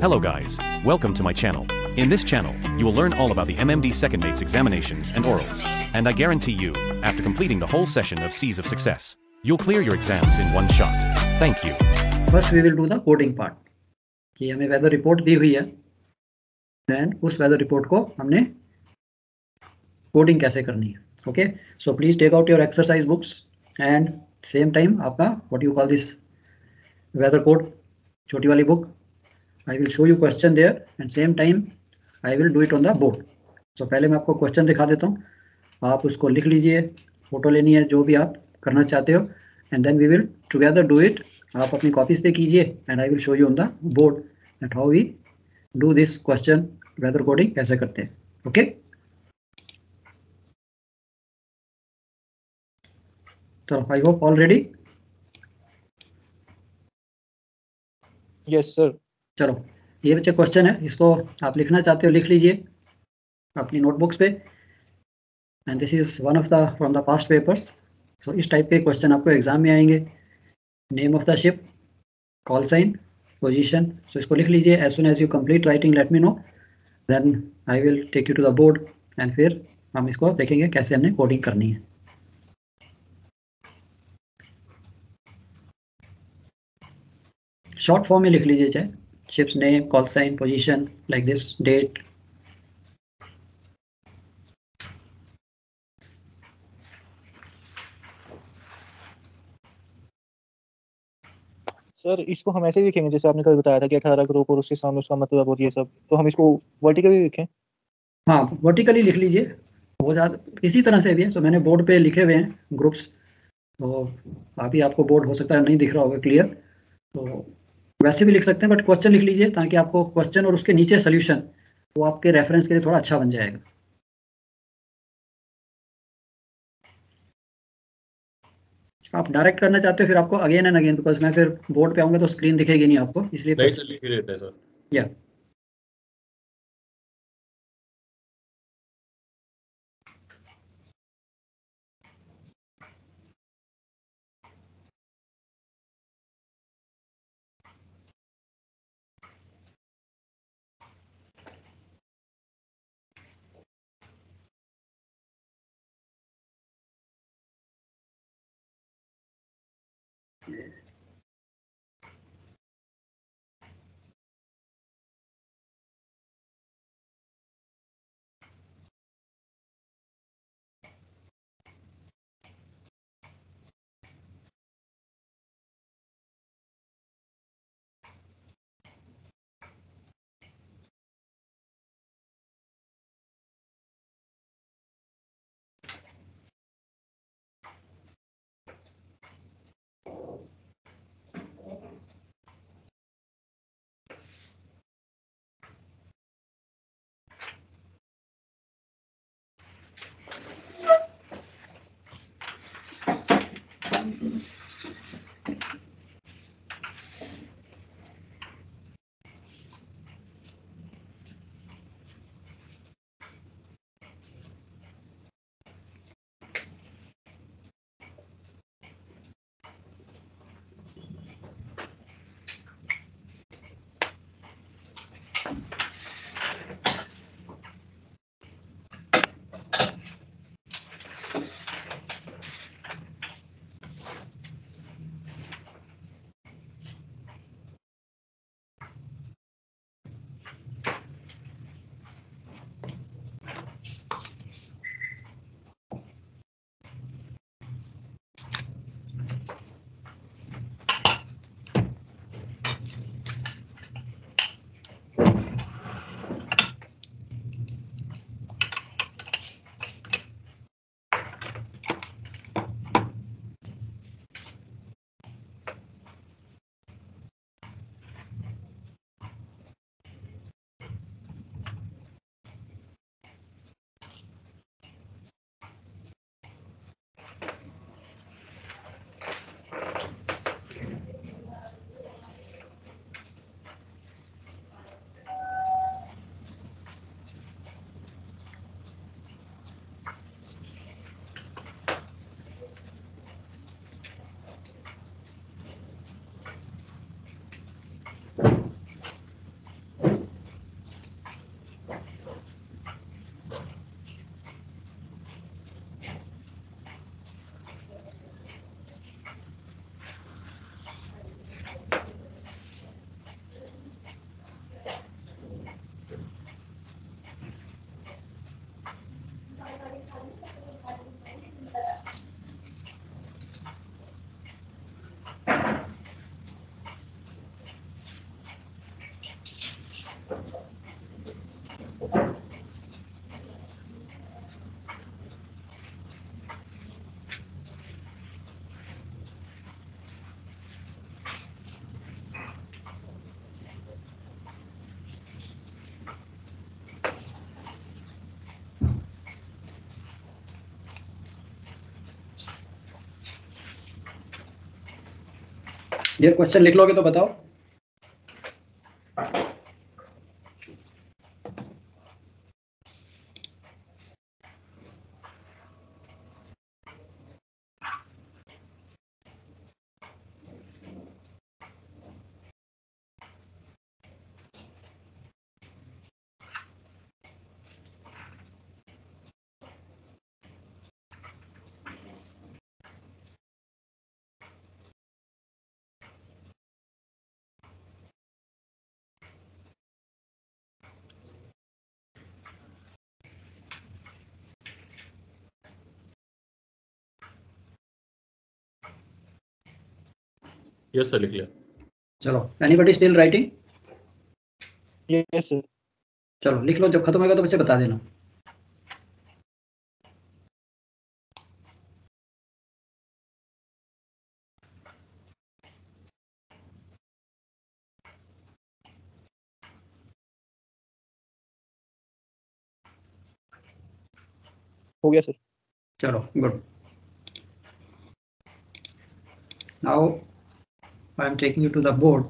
Hello guys, welcome to my channel. In this channel, you will learn all about the MMD Second Mates examinations and orals. And I guarantee you, after completing the whole session of C's of Success, you'll clear your exams in one shot. Thank you. First we will do the coding part. कि हमें weather report दी हुई है, then उस weather report को हमने coding कैसे करनी है. Okay, so please take out your exercise books and same time आपका what you call this weather code, छोटी वाली book. I will show you question there and same time I will do it on the board. So पहले मैं आपको question दिखा देता हूँ, आप उसको लिख लीजिए, फोटो लेनी है, जो भी आप करना चाहते हो, and then we will together do it. आप अपनी कॉपीज पे कीजिए and I will show you on the board that how we do this question weather coding कैसे करते हैं. ओके, तो I hope all ready. Yes sir. चलो, ये बच्चे क्वेश्चन है, इसको आप लिखना चाहते हो लिख लीजिए अपनी नोटबुक्स पे. And this is one of the from the past papers. So इस टाइप के क्वेश्चन आपको एग्जाम में आएंगे. Name of the ship, call sign, position. So इसको लिख लीजिए. As soon as you complete writing let me know, then I will take you to the board and फिर हम इसको देखेंगे कैसे हमने कोडिंग करनी है. शॉर्ट फॉर्म में लिख लीजिए, चाहे ship's name, call sign, position, like this, date. Sir इसको हम ऐसे ही लिखेंगे जैसे आपने कल बताया था कि 18 ग्रुप और उसके सामने उसका मतलब और ये सब, तो हम इसको वर्टिकली लिखें. हाँ, वर्टिकली लिख लीजिए, वो ज़्यादा इसी तरह से भी है. तो मैंने बोर्ड पे लिखे हुए हैं ग्रुप्स, तो अभी आपको बोर्ड हो सकता है नहीं दिख रहा होगा क्लियर, तो वैसे भी लिख सकते हैं, बट क्वेश्चन लिख लीजिए ताकि आपको क्वेश्चन और उसके नीचे सोल्यूशन वो आपके रेफरेंस के लिए थोड़ा अच्छा बन जाएगा. आप डायरेक्ट करना चाहते हो फिर आपको अगेन एंड अगेन, बिकॉज मैं फिर बोर्ड पे आऊंगा तो स्क्रीन दिखेगी नहीं आपको, इसलिए लिख ही रहता है सर. या ये क्वेश्चन लिख लोगे तो बताओ। यस सर लिख लिया। चलो, anybody still writing? Yes sir. चलो लिख लो, जब खत्म होगा तो मुझे बता देना। हो गया सर। चलो good. Now I am taking you to the board.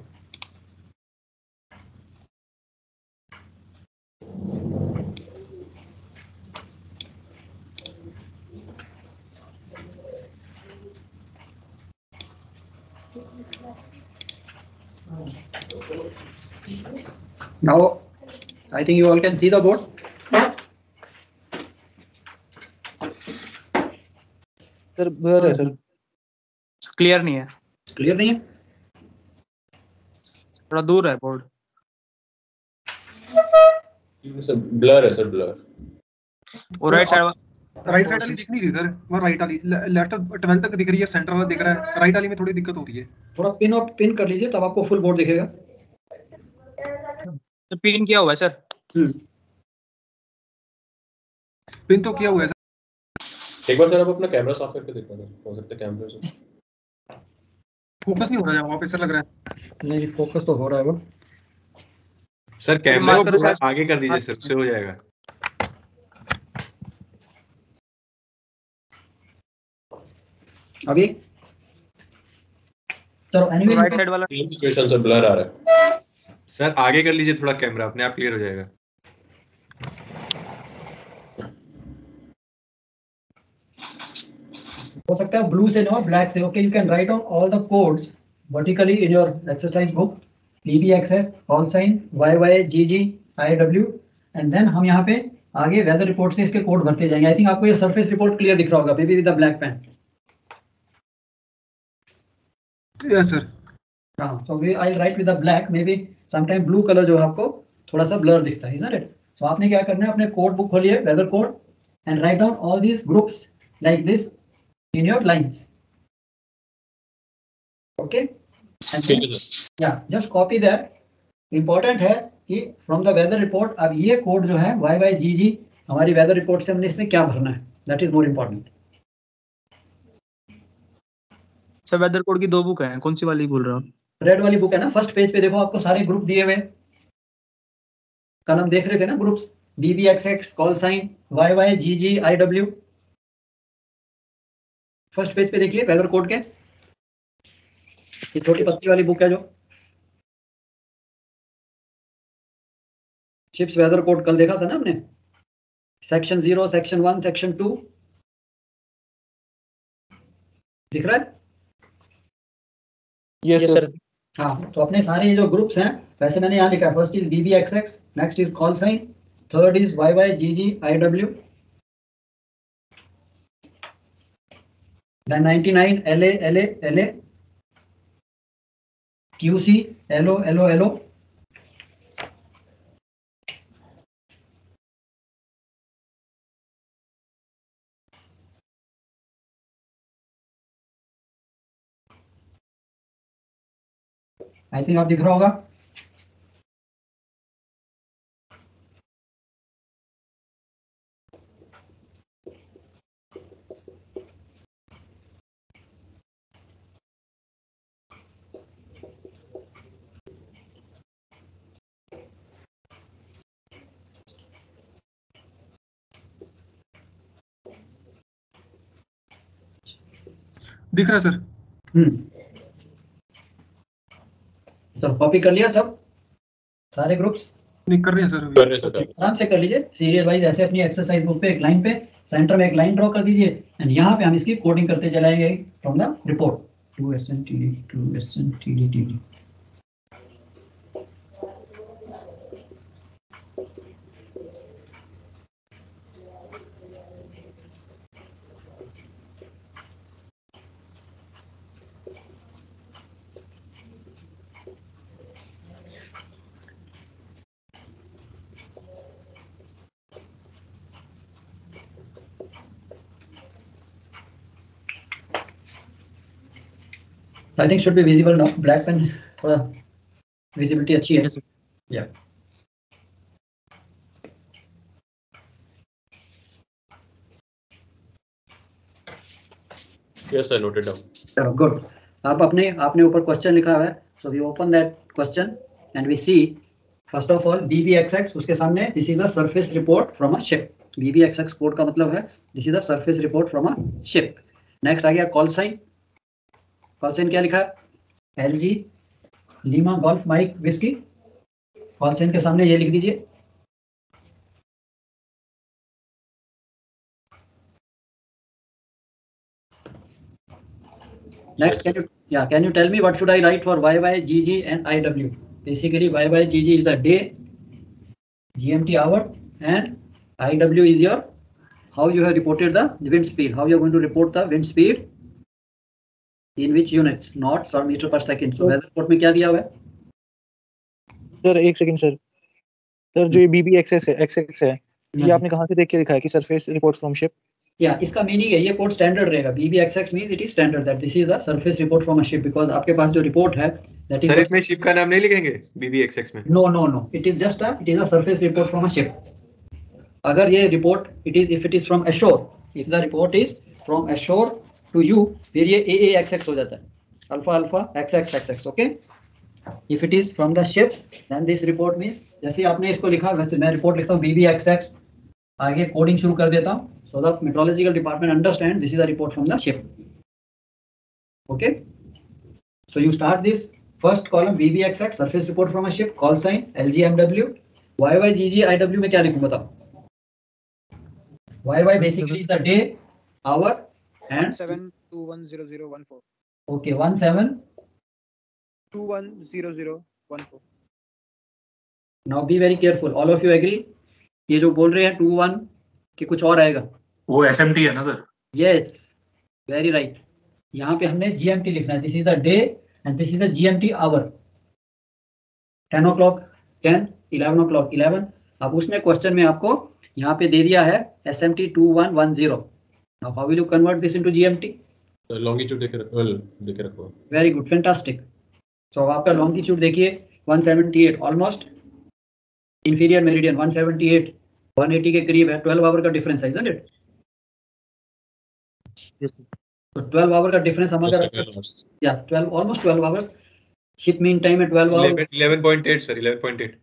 Now I think you all can see the board. Sir blur है सर। क्लियर नहीं है, क्लियर नहीं है? थोड़ा दूर है बोर्ड। सर ब्लर है सर, ब्लर। और राइट साइड वाली दिख नहीं रही सर, वो राइट वाली लेफ्ट 12 तक दिख रही है, सेंटर वाला दिख रहा है, राइट वाली में थोड़ी दिक्कत हो रही है। थोड़ा पिन कर लीजिए तब आपको फुल बोर्ड दिखेगा। तो पिन किया हुआ है सर। पिन तो किया हुआ है सर। एक बार सर आप अपना कैमरा साफ करके देखना सर, हो सकता है कैमरे से फोकस नहीं हो रहा है वहाँ पे सर, लग रहा है। नहीं, फोकस तो हो रहा है वो। सर कैमरा को थोड़ा आगे कर दीजिए सर, उससे हो जाएगा। अभी चलो एनीवे राइट साइड वाला सिचुएशन से ब्लर आ रहा है। सर आगे कर लीजिए थोड़ा कैमरा, अपने आप क्लियर हो जाएगा। हो सकता है ब्लू से ना ब्लैक से। Okay, you can write on all the codes vertically in your exercise book. PBXF, call sign, YYGG, IW, and then हम यहाँ पे आगे वेदर रिपोर्ट से इसके कोड भरते जाएंगे। आई थिंक आपको ये सरफेस रिपोर्ट क्लियर दिख रहा होगा, maybe with the black pen. Yes sir. हाँ, so we I'll write with the black, maybe sometime blue color जो है आपको थोड़ा सा blur दिखता है, isn't it? So आपने क्या करना है, अपने कोड बुक खोलिए, weather code, and write down all these groups like this in your lines. Okay? And then, yeah, just copy that. Important है कि from the weather report अब ये कोड जो है YYGG हमारी weather report से हमने इसमें क्या भरना है, that is more important. Sir weather code की 2 बुक हैं, कौन सी वाली बोल रहे हो आप? रेड वाली बुक है ना, फर्स्ट पेज पे देखो आपको सारे ग्रुप दिए हुए। कल हम देख रहे थे ना groups, BBXX, call sign, YYGG, IW। First page पे देखिए वेदर कोड के, ये छोटी पत्ती वाली बुक है जो चिप्स वेदर कोड कल देखा था ना हमने, सेक्शन 0, सेक्शन 1, सेक्शन 2 दिख रहा है? Yes sir. हाँ, तो अपने सारे ये जो ग्रुप्स हैं वैसे मैंने यहाँ लिखा है। First is BBXX, next is call sign, third is YYGG, IW, then 99 LA, QC, LO। I think आप दिख रहा होगा। दिख रहा है सर। तो कॉपी कर लिया सब सारे ग्रुप्स? नहीं कर रहे हैं सर अभी। कर रहे हैं सर। आराम से कर लीजिए सीरियल वाइज, ऐसे अपनी एक्सरसाइज बुक पे एक लाइन पे सेंटर में एक लाइन ड्रॉ कर दीजिए एंड यहाँ पे हम इसकी कोडिंग करते चलाएंगे from the report to SNTD. I think should be visible now. Black pen थोड़ा visibility अच्छी है. Yeah. Yes sir, noted down. Good. आप आपने ऊपर क्वेश्चन लिखा हुआ है, so we open that question and we see first of all BBXX, उसके सामने this is a surface report from a ship. BBXX code का मतलब है this is a surface report from a ship. Next आ गया call sign. Call sign क्या लिखा है? LG lima golf mike whiskey. Call sign के सामने ये लिख दीजिए. Next, can you tell me what should I write for YY, GG and IW? Basically YY, GG is the day, GMT hour, and IW is your how you have reported the wind speed. How you are going to report the wind speed in which units, knots or meter per second. So weather report में क्या दिया हुआ है? Sir एक second sir. Sir जो ये BBXX है, XX है, ये आपने कहाँ से देख के लिखा है कि सरफेस रिपोर्ट फ्रॉम शिप? या इसका मीनिंग है ये कोड स्टैंडर्ड रहेगा. BBXX means it is standard that this is a surface report from a ship because आपके पास जो रिपोर्ट है that is. सर इसमें शिप का नाम नहीं लिखेंगे BBXX में? No. It is just a surface report from a ship. अगर ये report if it is from ashore, if the report is from ashore to you, फिर ये AAXX हो जाता है. Alpha XXXX. Okay. If it is from the ship, then this report means जैसे आपने इसको लिखा वैसे मैं रिपोर्ट लिखता हूँ BBXX. आगे कोडिंग शुरू कर देता हूँ. So the meteorological department understand this is a report from the ship. Okay. So you start this first column BBXX surface report from a ship, call sign LGMW, YY, GG, IW में क्या लिखूँ बताओ? YY basically is the day, hour and 17210014. Okay, 17 210014. Now be very careful. All of you agree? ये जो बोल रहे हैं 21 कि कुछ और आएगा. वो SMT है ना सर? Yes, very right. यहाँ पे हमने GMT लिखना है. This is the day and this is the GMT hour. 10 o'clock 10, 11 o'clock 11. अब उसने क्वेश्चन में आपको यहाँ पे दे दिया है SMT 2110. Now how will you convert this into GMT? Longitude देके रखो. Very good, fantastic. So आपका longitude देखिए 178, almost inferior meridian 178, 180 के करीब है. 12 आवर का डिफरेंस है, isn't it? तो 12 आवर का डिफरेंस हम अगर 12 almost 12 hours. Ship mean time है 12 आवर. 11.8 सर, 11.8.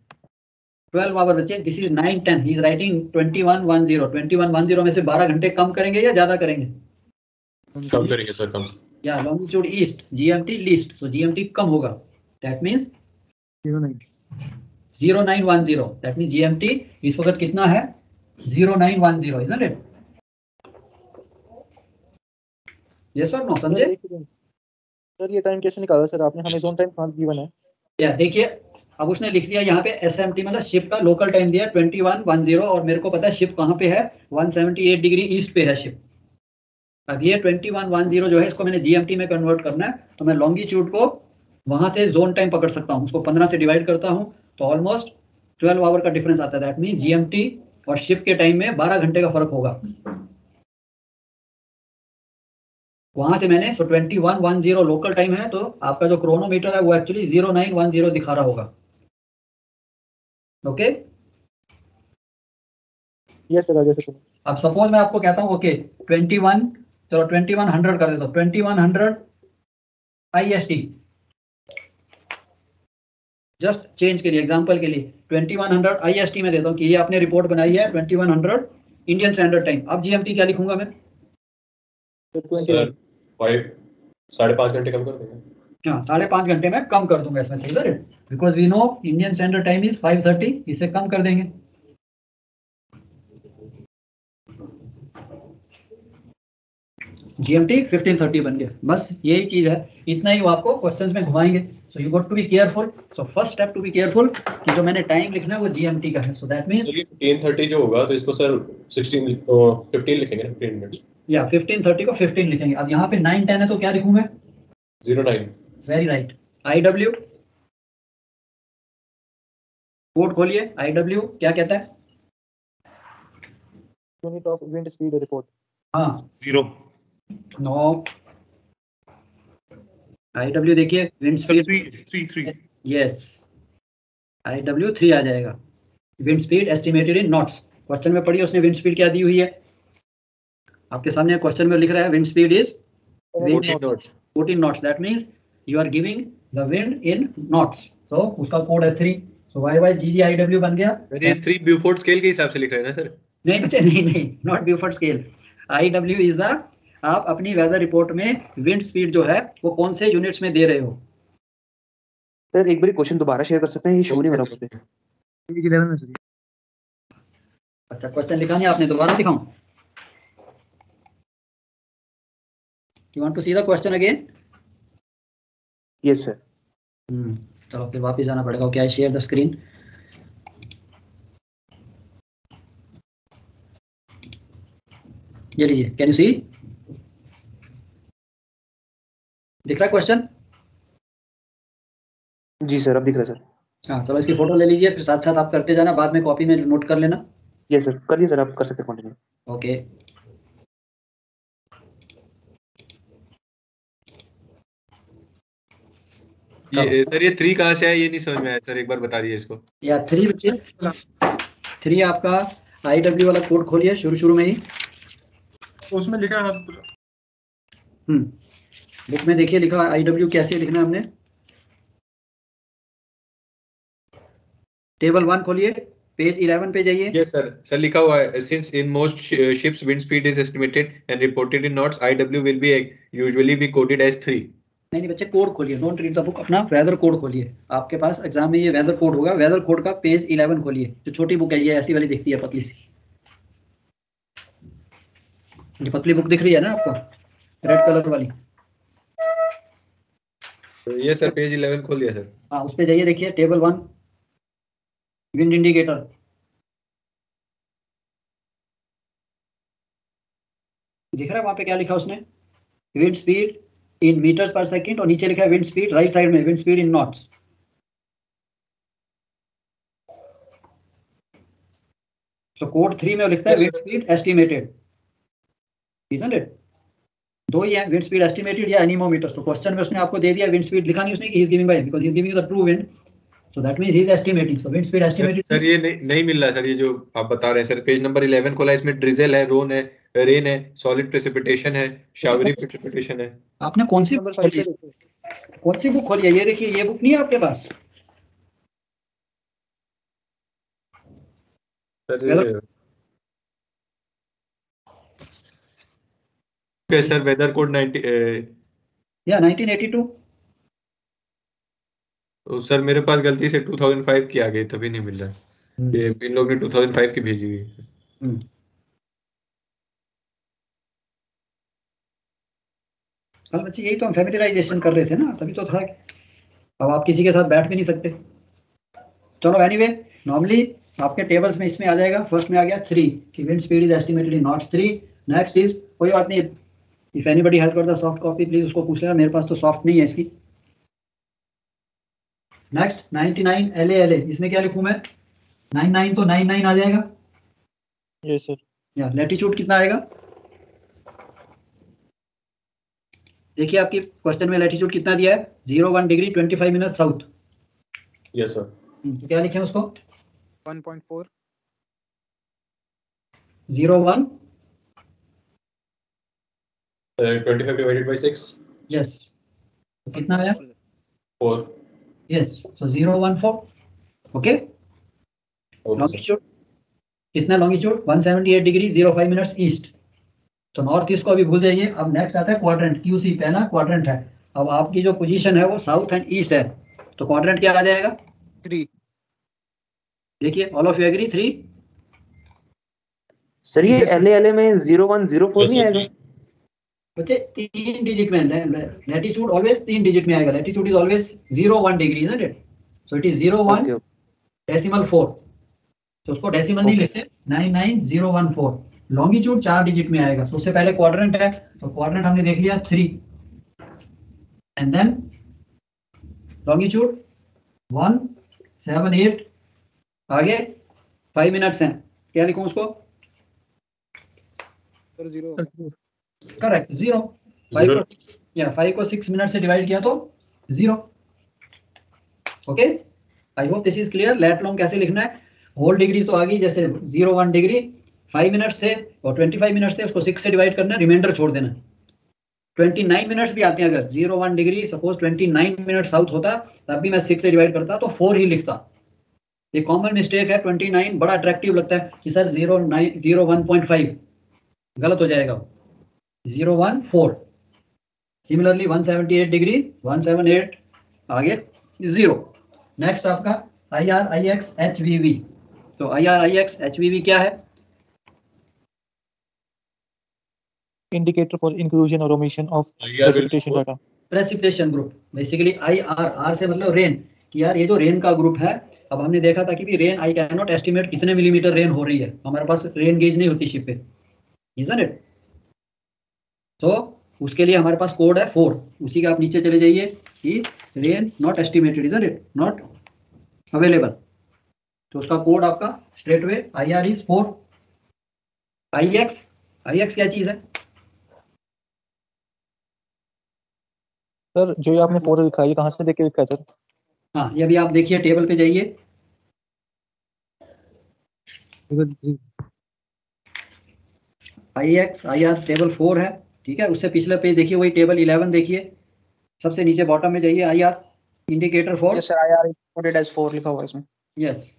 12 आवर बच्चे. This is 9:10. He is writing 2110. 2110 में से 12 घंटे कम करेंगे या ज्यादा करेंगे? कम करेंगे सर, कम. या लॉन्गिट्यूड ईस्ट, GMT लीस्ट, सो GMT कम होगा. That means 0910. That means GMT इस वक्त कितना है? 0910, isn't it? Yes or no? समझे? सर ये टाइम कैसे निकाला सर आपने? हमें जोन टाइम कहाँ गिवन है? या देखिए अब उसने लिख दिया यहाँ पे SMT मतलब शिप का लोकल टाइम दिया 2110 और मेरे को पता है शिप कहाँ पे है? 178 डिग्री ईस्ट पे है शिप. अब ये 2110 जो है इसको मैंने GMT में कन्वर्ट करना है, तो मैं लॉन्गिट्यूड को वहां से जोन टाइम पकड़ सकता हूँ. उसको 15 से डिवाइड करता हूँ तो ऑलमोस्ट 12 आवर का डिफरेंस आता है. दैट मीन GMT और शिप के टाइम में 12 घंटे का फर्क होगा. वहां से मैंने 2110 लोकल टाइम है तो आपका जो क्रोनोमीटर है वो एक्चुअली 0910 दिखा रहा होगा. ओके यस सर, आगे से. अब सपोज मैं आपको कहता हूँ ओके 21, चलो 2100 कर देता हूँ. 2100 IST जस्ट चेंज के लिए, एग्जांपल के लिए 2100 IST में देता हूँ कि ये आपने रिपोर्ट बनाई है 2100 इंडियन स्टैंडर्ड टाइम. अब GMT क्या लिखूंगा मैं? 5.5 घंटे कम कर देंगे। हाँ 5.5 घंटे में कम कर दूंगा इसमें से इधर, because we know Indian standard time is 5:30, इसे कम कर देंगे। GMT 15:30 बन गया। बस यही चीज है, इतना ही वो आपको क्वेश्चंस में घुमाएंगे। So you got to be careful. So first step to be careful कि जो मैंने टाइम लिखना है वो GMT का है। सो दैट मींस 15:30 जो होगा तो इसको सर 15 लिखेंगे ना, 15 मिनट्स। या 15:30 को 15 लिखेंगे। अब यहाँ पे 9:10 है तो क्या लिखूं मैं? 09। Very right. IW कोड खोलिए। IW क्या कहता है? Unit of wind speed report. हाँ 0 नो। IW देखिए विंड स्पीड 3 यस, IW 3 आ जाएगा। Wind speed estimated in knots. Question में पढ़िए उसने विंड स्पीड क्या दी हुई है आपके सामने। क्वेश्चन में लिख रहा है wind speed is 14 knots. That means you are giving the wind in knots. So उसका कोड है 3. So YYGGIW बन गया। ये 3 ब्यूफोर्ड स्केल के हिसाब से लिख रहे हैं ना सर? नहीं बच्चे नहीं, not Beaufort scale. IW is the, आप अपनी वेदर रिपोर्ट में विंड स्पीड जो है वो कौन से यूनिट्स में दे रहे हो। सर एक बार क्वेश्चन दोबारा शेयर कर सकते हैं, ये शो नहीं हो रहा मुझे। पेज 11 में सर। अच्छा क्वेश्चन लिखा नहीं आपने, दोबारा दिखाऊं? You want to see the question again? Yes sir. चलो फिर वापस आना पड़ेगा। Okay I share the screen. ये लीजिए, कैन यू सी? दिख रहा है क्वेश्चन? जी सर अब दिख रहा है सर। हाँ चलो इसकी फोटो ले लीजिए, फिर साथ साथ आप करते जाना, बाद में कॉपी में नोट कर लेना। यस सर करिए सर, आप कर सकते हैं कंटिन्यू। ओके ये सर ये 3 कहाँ से है ये नहीं समझ में आया सर, एक बार बता दीजिए इसको। या 3 बच्चे, 3 आपका IW वाला कोड खोलिए शुरू में ही। उसमें लिखा है बुक में देखिए लिखा IW कैसे लिखना है हमने। टेबल 1 खोलिए, पेज 11 पे जाइए। यस सर लिखा हुआ है since in most ships wind speed is estimated and reported in knots IW will be usually be coded as 3। नहीं बच्चे कोड खोलिए, डोंट रीड द बुक, अपना वेदर कोड खोलिए। आपके पास एग्जाम में ये वेदर कोड होगा, वेदर कोड का पेज 11 खोलिए। जो छोटी बुक है ये ऐसी वाली दिखती है पतली सी, ये पतली बुक दिख रही है ना आपको, रेड कलर वाली। ये सर पेज 11 खोल दिया सर। हाँ उस पे जाइए, देखिए टेबल 1 विंड इंडिकेटर। दिख रहा है वहां पे क्या लिखा उसने? विंड स्पीड इन मीटर्स पर सेकंड, और नीचे लिखा है विंड स्पीड राइट साइड में, विंड स्पीड इन नॉट्स। तो कोड 3 में लिखता है wind speed estimated, isn't it? दो ही है, विंड स्पीड एस्टिमेटेड या एनीमोमीटर। तो क्वेश्चन में उसने आपको दे दिया विंड स्पीड, लिखा नहीं उसने कि he is giving by, because he is giving you the true wind, so that means he is estimating. So wind speed estimated sir ये नहीं मिल रहा सर, ये जो आप बता रहे हैं सर। पेज नंबर 11 खोला, इसमें ड्रिजल है, रेन है, सॉलिड प्रेसिपिटेशन है, शावरी प्रेसिपिटेशन है। आपने कौन सी बुक खोली है? ये देखिए, ये बुक नहीं है आपके पास? Sir weather code 1982। तो सर मेरे पास गलती से 2005 की आ गई, तभी नहीं मिल रहा। ये इन लोग ने 2005 की भेजी हुई। कल बच्चे यही तो हम फैमिलियराइजेशन कर रहे थे ना, तभी तो था। अब आप किसी के साथ बैठ भी नहीं सकते। चलो एनीवे, नॉर्मली आपके टेबल्स में इसमें आ जाएगा। फर्स्ट में आ गया 3 कि wind speed is estimated in knots 3। Next is, कोई बात नहीं, if anybody has got the soft copy please उसको पूछ लेना, मेरे पास तो सॉफ्ट नहीं है इसकी। नेक्स्ट 99 LA, इसमें क्या लिखूं मैं? 99 तो 99 आ जाएगा। Yes sir. या लैटिट्यूड कितना आएगा? देखिए आपकी क्वेश्चन में लैटिट्यूड कितना दिया है? 01 degree 25 minute south. Yes sir. तो क्या लिखें उसको? 1.4 01 25 divided by 6। यस, तो कितना आया? 4। यस, सो 014। ओके। लॉन्गिट्यूड कितना? Longitude 178 degree 05 minutes east. तो नॉर्थ ईस्ट को अभी भूल जाइए। अब नेक्स्ट आता है क्वाड्रेंट, क्यूसी पहला क्वाड्रेंट है। अब आपकी जो पोजीशन है वो साउथ एंड ईस्ट है, तो क्वाड्रेंट क्या आ जाएगा? 3। देखिए all of you agree 3। Sir ये Yes, sir. LA में 0104 नहीं आएगा? बच्चे 3 डिजिट में, लैटिट्यूड ऑलवेज 3 डिजिट में आएगा। Latitude is always 01 degree, isn't it? So it is 01 decimal 4, तो उसको डेसिमल नहीं लिखते, 99014। लॉन्गिट्यूड 4 डिजिट में आएगा। तो उससे पहले क्वाड्रेंट है, तो क्वाड्रेंट हमने देख लिया 3, एंड देन लॉन्गिट्यूड 178, आगे 5 मिनट्स हैं, क्या लिखूं उसको? Sir 0 correct, 0। 5 को 6 मिनट से डिवाइड किया तो 0। Okay, I hope this is clear. Lat long कैसे लिखना है? होल डिग्री तो आ गई, जैसे 01 डिग्री 5 मिनट्स थे और 25 मिनट्स थे, उसको 6 से डिवाइड करना, रिमाइंडर छोड़ देना। 29 मिनट्स भी आते हैं, अगर 01 डिग्री सपोज 29 मिनट साउथ होता तब भी मैं 6 से डिवाइड करता तो 4 ही लिखता। ये कॉमन मिस्टेक है, 29 बड़ा अट्रैक्टिव लगता है कि सर 01.5, गलत हो जाएगा। 014, सिमिलरली 178 डिग्री 178, आगे 0। नेक्स्ट आपका IR IX HVV। तो IR IX HVV क्या है? इंडिकेटर फॉर इंक्लूजन और omission of precipitation data. Precipitation group, basically IR, R से मतलब रेन, कि यार ये जो रेन का ग्रुप है। अब हमने देखा था कि भी rain, I can not estimate कितने मिलीमीटर रेन हो रही है, हमारे पास रेन गेज नहीं होती शिप पे, इजंट इट? तो उसके लिए हमारे पास कोड है 4, उसी का आप नीचे चले जाइए कि rain not estimated, isn't it, not available. तो उसका कोड आपका straight way IR is 4। IX क्या चीज है? सर जो ये आपने 4 लिखा है, ये कहाँ से देख के लिखा है सर? हाँ, ये अभी आप देखिए टेबल पे जाइए, IR टेबल 4 है, ठीक है। उससे पिछले पेज देखिए, वही टेबल 11 देखिए, सबसे नीचे बॉटम में जाइए, IR indicator for, yes sir IR coded as 4 लिखा हुआ है इसमें। यस।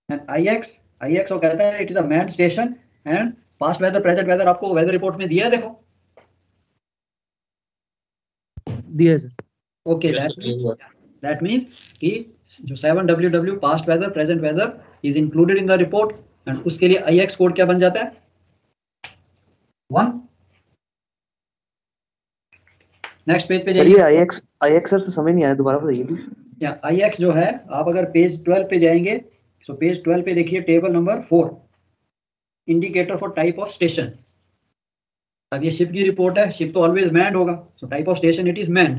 एंड IX वो कहता है it is a man station and past weather present weather आपको वेदर रिपोर्ट में दिया है, देखो दिया है सर। ओके, दैट मीन्स कि जो 7WW past weather present weather is included in the report, and उसके लिए IX कोड क्या बन जाता है? 1। नेक्स्ट पेज पे जाइए। IX सर से समझ नहीं आया, दोबारा बताइए प्लीज। या IX जो है, आप अगर पेज 12 पे जाएंगे तो पेज 12 पे देखिए table number 4, indicator for type of station. अब ये शिप की रिपोर्ट है, शिप तो ऑलवेज मैन्ड होगा, so type of station it is manned.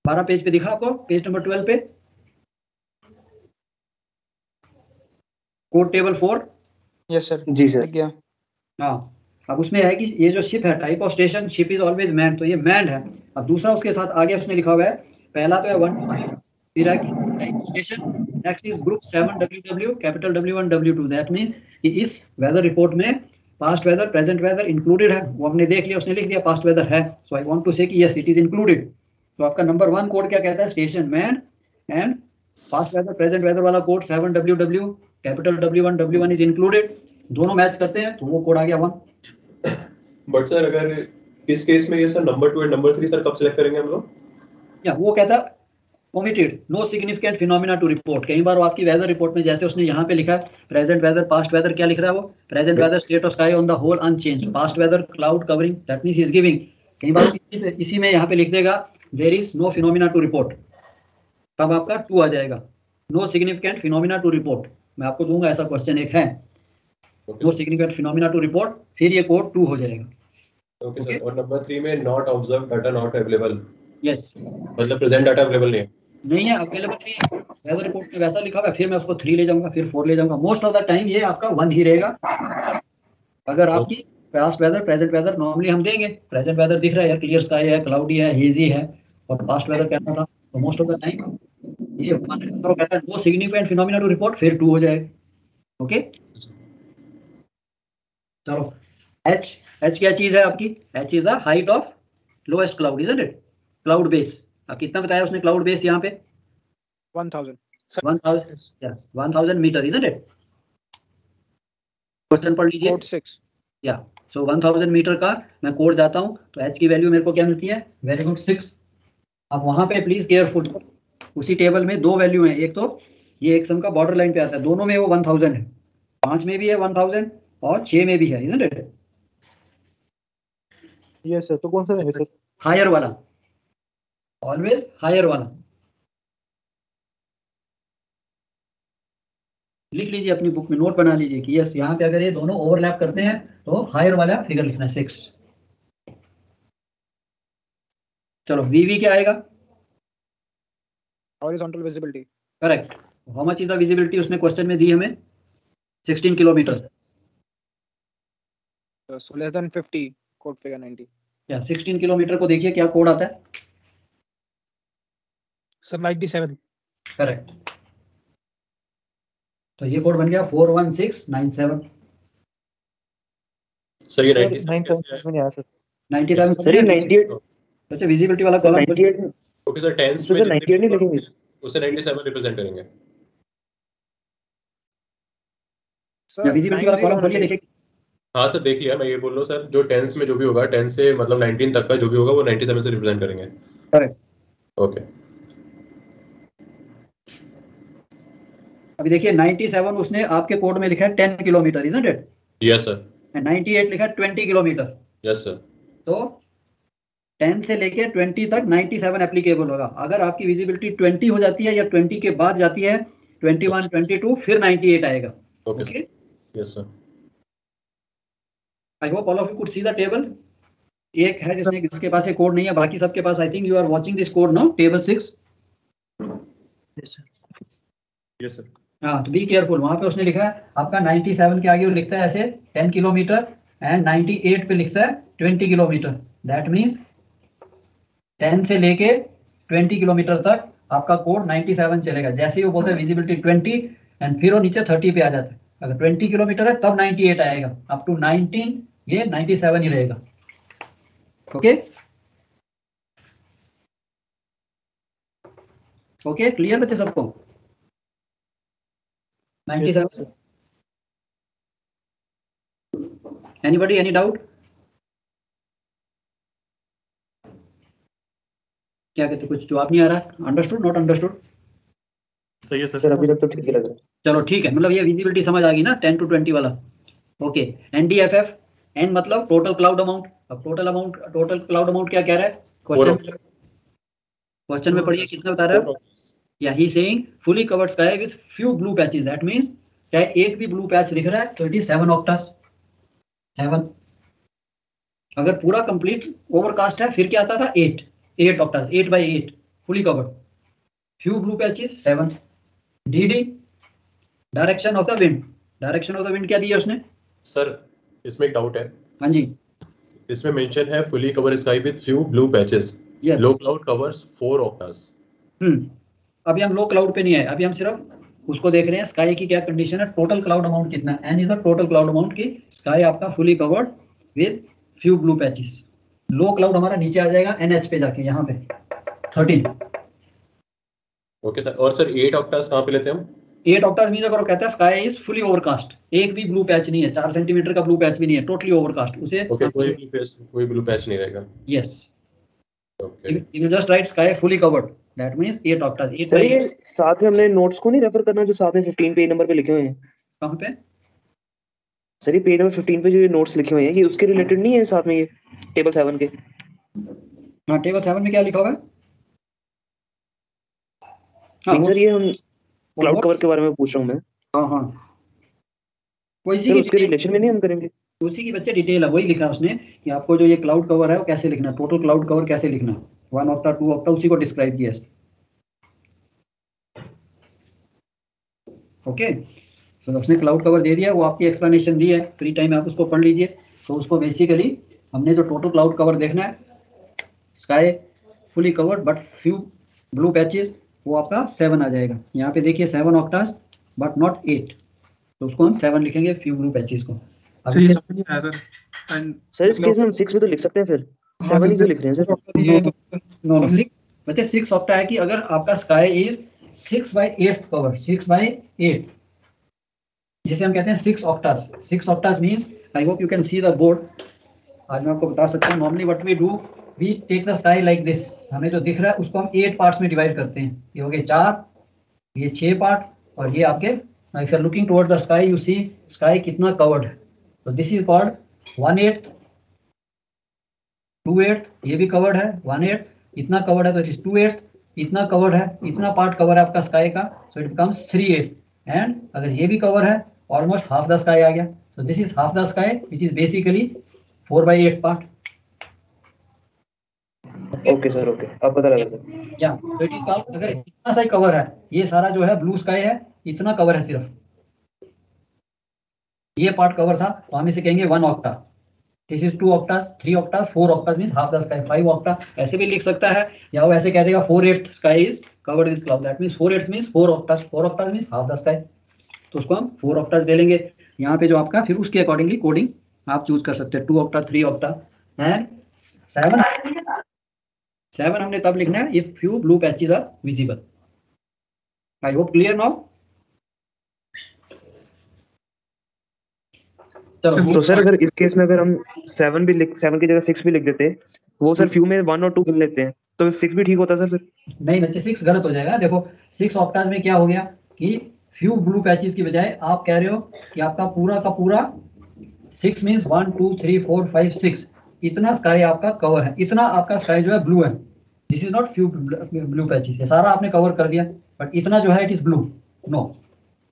12 page पे दिखा आपको, पेज नंबर 12 पे कोड टेबल 4। यस सर जी सर। दिख गया। हाँ, अब उसमें है कि ये जो शिप है, type of station, ship is always manned, तो ये मैन्ड है। अब दूसरा उसके साथ आगे उसने लिखा हुआ है, पहला तो है 1, फिर है type station, next is group 7WW, capital W1 W2। That mean कि इस वेदर रिपोर्ट में past weather present weather included है, वो हमने देख लिया, उसने लिख दिया पास्ट वेदर है, सो आई वांट टू से कि यस इट इज इंक्लूडेड। तो आपका नंबर 1 कोड क्या कहता है? Station man, and past weather present weather वाला code 7WW, capital W1 W1 is included. दोनों मैच करते हैं तो वो कोड आ गया 1। बट सर अगर इस केस में ये sir number 2 and number 3 sir कब सिलेक्ट करेंगे हम लोग? या वो कहता है omitted, no significant phenomena to report. कई बार वो आपकी वेदर रिपोर्ट में, जैसे उसने यहाँ पे लिखा है प्रेजेंट वेदर पास्ट वेदर, क्या लिख रहा है वो? Present weather state of sky on the whole unchanged, past weather cloud covering, that means is giving. कई बार इसी में यहाँ पे लिख देगा there is no phenomena to report, तब आपका 2 आ जाएगा। No significant phenomena to report, मैं आपको दूंगा ऐसा क्वेश्चन एक है, no significant phenomena to report, फिर ये कोड 2 हो जाएगा। Okay sir. और नंबर 3 में not observe data not available, yes, मतलब प्रेजेंट डाटा अवेलेबल नहीं है, अवेलेबल नहीं है। वेदर रिपोर्ट में वैसा लिखा हुआ है, फिर मैं उसको 3 ले जाऊंगा, फिर 4 ले जाऊंगा। मोस्ट ऑफ द टाइम ये आपका 1 ही रहेगा। अगर आपकी past weather present weather normally हम देंगे, प्रेजेंट वेदर दिख रहा है, क्लियर स्काई है, क्लाउडी है, हेजी है, और पास्ट वेदर कहता था, तो मोस्ट ऑफ द टाइम ये तो कहता है no significant phenomena to report, फिर 2 हो जाएगा। ओके, चलो H क्या चीज है आपकी? H is the height of lowest cloud, isn't it? Cloud base. अब कितना बताया उसने क्लाउड बेस यहाँ पे? 1000 1000 मीटर, इजंट इट? क्वेश्चन पढ़ लीजिए। कोड 6 या सो 1000 मीटर का मैं कोड जाता हूँ तो h की वैल्यू मेरे को क्या मिलती है, वेरी गुड 6। अब वहां पे प्लीज केयरफुल, उसी टेबल में दो वैल्यू हैं, एक तो ये एक सम का बॉर्डर लाइन पे आता है, दोनों में वो 1000 है, 5 में भी है 1000 और 6 में भी है, इजंट इट? यस सर, तो कौन सा देंगे सर? हायर वाला, ऑलवेज हायर वाला। लिख लीजिए अपनी बुक में, नोट बना लीजिए कि यस यहाँ पे अगर ये दोनों ओवरलैप करते हैं तो हायर वाला फिगर लिखना है 6। चलो वीवी क्या आएगा? Horizontal visibility. Correct. How much is the visibility उसने क्वेश्चन में दी हमें? 16 kilometre. So less than 50, code figure 90। या 16 किलोमीटर को देखिए क्या कोड आता है सर 97। करेक्ट। तो ये कोड बन गया 41697। सर ये सर 97 कैसे है? 97 में नहीं आया सर। 97 सर ये 98 अच्छा विजिबिलिटी वाला sir column 98 okay sir, tens sir में जितने 98 नहीं भी लिखेंगे। उसे 97 रिप्रेजेंट करेंगे। या विजिबिलिटी वाला कॉलम खोलिए देखिए। हाँ सर देख लिया, मैं ये बोल रहा हूँ सर, जो टेंस में जो भी होगा, 10 से मतलब 19 तक का जो भी होगा वो 97 से रिप्रेजेंट करेंगे। करेक्ट। ओके अभी देखिए 97 उसने आपके कोड में लिखा है 10 kilometre, isn't it? Yes sir. 98 लिखा है 20 किलोमीटर। Yes sir. तो 10 से लेके 20 तक 97 एप्लीकेबल होगा। अगर आपकी विजिबिलिटी 20 हो जाती है या 20 के बाद जाती है 21, 22 फिर 98 आएगा। Okay yes sir. I hope all of you could see the table. एक है जिसके पास ये कोड नहीं है, बाकी सबके पास। I think you are watching this code now, table 6। Yes sir. Yes sir. हाँ तो बी केयरफुल, वहां पे उसने लिखा है आपका 97 के आगे वो लिखता है ऐसे 10 किलोमीटर एंड 98 पे लिखता है 20 किलोमीटर। दैट मीन्स 10 से लेके 20 किलोमीटर तक आपका कोड 97 चलेगा। जैसे ही वो बोलता है विजिबिलिटी 20 एंड फिर वो नीचे 30 पे आ जाता है। अगर 20 किलोमीटर है तब 98 आएगा, अप टू 19 ये 97 ही रहेगा। ओके ओके, क्लियर बच्चे सबको? 97। Anybody, any doubt? क्या कहते, कुछ जवाब नहीं आ रहा? Understood, not understood? सही है सर सर। अभी तक तो ठीक ही लग रहा है। चलो ठीक है, मतलब ये विजिबिलिटी समझ आ गई ना 10 to 20 वाला। ओके NDFF, एन मतलब टोटल क्लाउड अमाउंट। अब टोटल क्लाउड अमाउंट क्या कह रहा है क्वेश्चन में पढ़िए, कितना बता रहा है? या he saying fully covered sky with few blue patches. That means चाहे एक भी ब्लू पैच दिख रहा है तो इट इज 7 ऑक्टास। 7 अगर पूरा कंप्लीट ओवरकास्ट है फिर क्या आता था? 8 ऑक्टास, 8 by 8 fully covered. Few blue patches 7। DD direction of the wind. Direction of the wind क्या दिया उसने? सर इसमें एक डाउट है। हाँ जी। इसमें मेंशन है fully cover sky with few blue patches. Yes. Low cloud covers 4 ऑक्टास। अभी हम लो क्लाउड पे नहीं है, अभी हम सिर्फ उसको देख रहे हैं स्काई की क्या कंडीशन है, टोटल क्लाउड अमाउंट कितना है। N is the total cloud amount की स्काई आपका fully covered with few blue patches. Low cloud हमारा नीचे आ जाएगा NH पे जाके, यहाँ पे 13। Okay sir. और सर 8 ऑक्टास कहाँ पे लेते हैं हम? 8 ऑक्टास मींस अगर वो कहता है स्काई इज फुली ओवरकास्ट, एक भी ब्लू पैच नहीं है, 4 सेंटीमीटर का ब्लू पैच भी नहीं है, टोटली ओवरकास्ट, उसे ओके कोई ब्लू पैच नहीं रहेगा। Yes. Okay you will just right sky fully covered, that means 8 ऑक्टास। 8 sir ये साथ में हमने नोट्स को नहीं रेफर करना जो साथ में 15 पेज नंबर पे लिखे हुए हैं? कहाँ पे? सर ये पेज नंबर 15 पे जो ये नोट्स लिखे हुए हैं ये उसके रिलेटेड नहीं है साथ में, ये टेबल 7 के? हाँ टेबल 7 में क्या लिखा हुआ है? नहीं सर ये हम क्लाउड कवर के बारे में पूछ रहा हूँ मैं। हाँ हाँ, वो इसी सर की उसके रिलेशन में नहीं हम करेंगे? उसी की बच्चे डिटेल है, वही लिखा है उसने कि आपको जो ये क्लाउड कवर है वो कैसे लिखना है, टोटल क्लाउड कवर कैसे लिखना है, 1 ऑक्टा 2 ऑक्टा, उसी को डिस्क्राइब किया है। ओके सो उसने क्लाउड कवर दे दिया, वो आपकी एक्सप्लेनेशन दी है, फ्री टाइम आप उसको पढ़ लीजिए। तो उसको बेसिकली हमने जो टोटल क्लाउड कवर देखना है, sky fully covered but few blue patches, वो आपका 7 आ जाएगा। यहाँ पे देखिए 7 ऑक्टास बट नॉट 8, तो उसको हम 7 लिखेंगे फ्यू ब्लू पैचेस को। सर ये समझ नहीं आया सर। सर इस केस में हम 6 भी तो लिख सकते हैं फिर, 7 ही क्यों लिख रहे हैं सर? नो 6 बच्चे 6 ऑक्टा है कि अगर आपका sky is 6 by 8 cover, 6 by 8 जिसे हम कहते हैं 6 octas. 6 octas means, I hope you can see the board. आज मैं आपको बता सकता हूँ normally what we do, we take the sky like this. हमें जो दिख रहा है उसको हम 8 पार्ट्स में डिवाइड करते हैं। ये हो गए 4, ये 6 पार्ट, और ये आपके, if you are looking toward the sky you see sky कितना कवर्ड है। तो दिस इज कॉल्ड 1/8, 2/8, ये भी कवर्ड है। 1/8 इतना कवर्ड है तो इट इज 2/8, इतना कवर्ड है, इतना पार्ट कवर है आपका स्काई का, सो इट बिकम्स 3/8। एंड अगर ये भी कवर है, ऑलमोस्ट हाफ द स्काई आ गया। So this is half the sky, which is basically 4/8 part. Okay sir, okay, अब पता लगा सर। या so it is called, अगर इतना सा ही कवर है, ये सारा जो है ब्लू स्काई है, इतना कवर है सिर्फ, ये पार्ट कवर था, तो हम इसे कहेंगे 1 octa. This is 2 octas, 3 octas, 4 octas means half the sky, 5 octa ऐसे भी लिख सकता है, या वो ऐसे कह देगा 4/8 sky is covered with cloud, that means 4/8 means 4 octas, 4 octas means half the sky. तो उसको हम 4 ऑक्टास ले लेंगे यहाँ पे जो आपका, फिर उसके अकॉर्डिंगली कोडिंग आप चूज कर सकते हैं, 2 ऑक्टा, 3 ऑक्टा एंड 7 हमने तब लिखना है if few blue patches are visible. I hope clear now. तो सर अगर इस केस में अगर हम 7 की जगह 6 भी लिख देते, वो सर फ्यू में 1 और 2 गिन लेते हैं, तो 6 भी ठीक होता सर फिर? नहीं बच्चे, 6 गलत हो जाएगा। देखो 6 ऑक्टास में क्या हो गया कि फ्यू ब्लू पैचेस की बजाय आप कह रहे हो कि आपका पूरा का पूरा 6 मींस 1 2 3 4 5 6 इतना स्काई आपका कवर है, इतना आपका स्काई जो है ब्लू है। This is not few blue patches, ये सारा आपने कवर कर दिया, बट इतना जो है इट इज ब्लू। नो,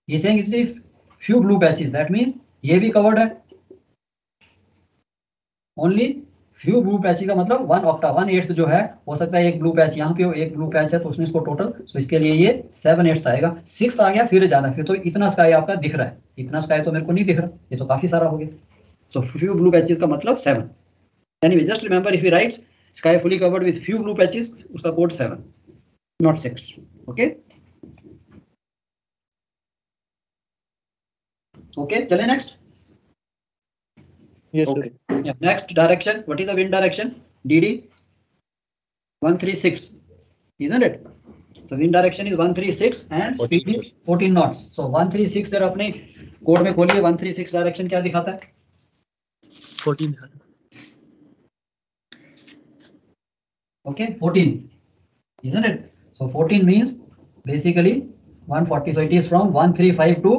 ये saying is few blue patches, that means ये भी कवर्ड है। ओनली फ्यू ब्लू पैच का मतलब 1 ऑक्टा, 1/8 जो है, हो सकता है एक ब्लू पैच यहाँ पे हो, एक ब्लू पैच है तो उसने इसको टोटल, तो इसके लिए ये 7/8 आएगा। 6 आ गया फिर ज्यादा, फिर तो इतना स्काई आपका दिख रहा है, इतना स्काई तो मेरे को नहीं दिख रहा, ये तो काफी सारा हो गया। सो फ्यू ब्लू पैचेस का मतलब 7। Anyway just remember, if you right sky fully covered with few blue patches, उसका कोड 7 नॉट 6। ओके ओके, चले next. Yes, Okay. Yeah. Next direction. What is the wind direction? DD 136, isn't it? So wind direction is 136 and speed is 14 knots. So 136 जरा अपने code में खोलिए, 136 direction क्या दिखाता है? 14। Okay, 14, isn't it? So 14 means basically 140. So it is from 1352